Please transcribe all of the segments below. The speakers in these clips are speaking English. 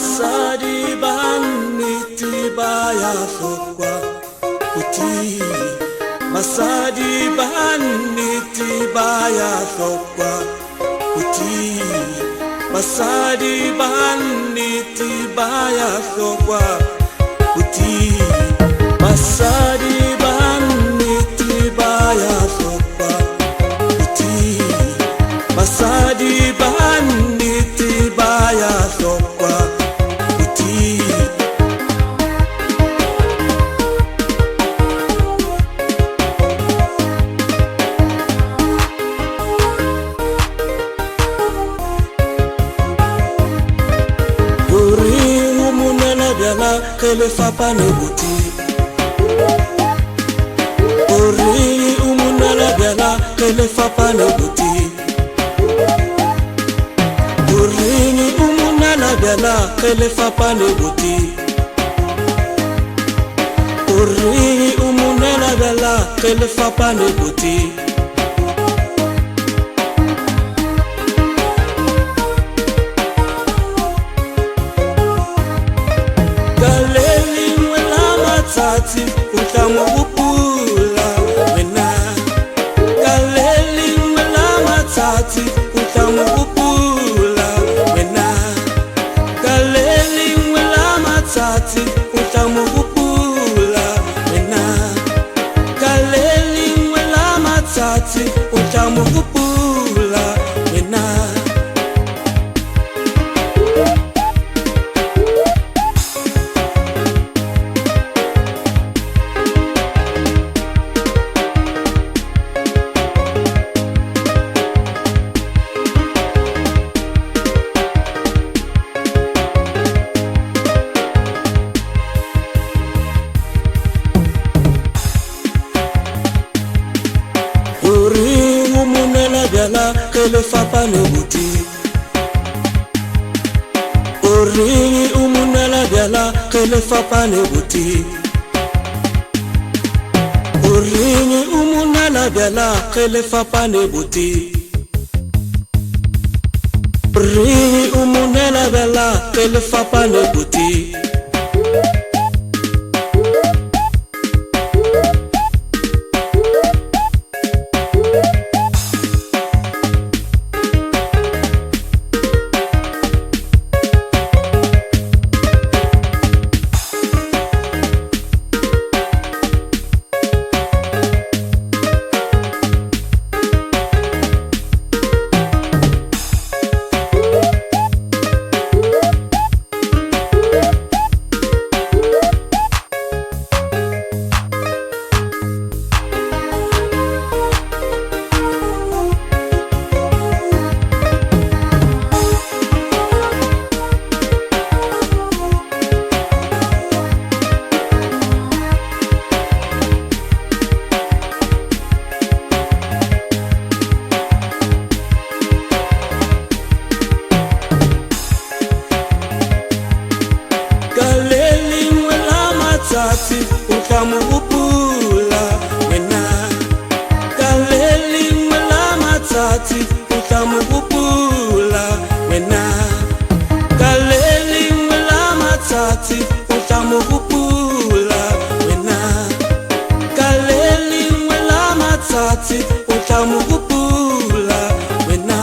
Basadi baniti baya sokwa kuti. Basadi baniti baya sokwa kuti. Basadi baniti baya sokwa kuti. Basadi baniti baya sokwa kuti. Basadi baniti baya sokwa kuti. Uri umunana biala kele fapa ne buti. Uri umunana biala kele fapa ne buti. Uri umunana biala kele fapa ne buti. Uri umunana biala kele fapa ne buti. Tati utamu upula wena. Kaleli mwelama tati utamu upula wena. Kaleli mwelama tati utamu upula wena. Kaleli mwelama tati utamu upula wena. Kele fapa ne buti. Ori umunala biala kele fapa ne buti. Ori umunala biala kele fapa ne buti. Ori umunala biala kele fapa ne buti. Tati utamu upula wena. Kaleli mwelama tati utamu upula wena. Kaleli mwelama tati utamu upula wena. Kaleli mwelama tati utamu upula wena.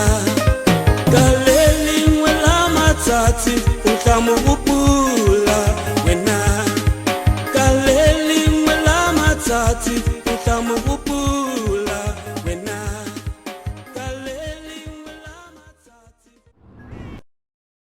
Kaleli mwelama tati utamu upula wena. Kaleli mwelama tati utamu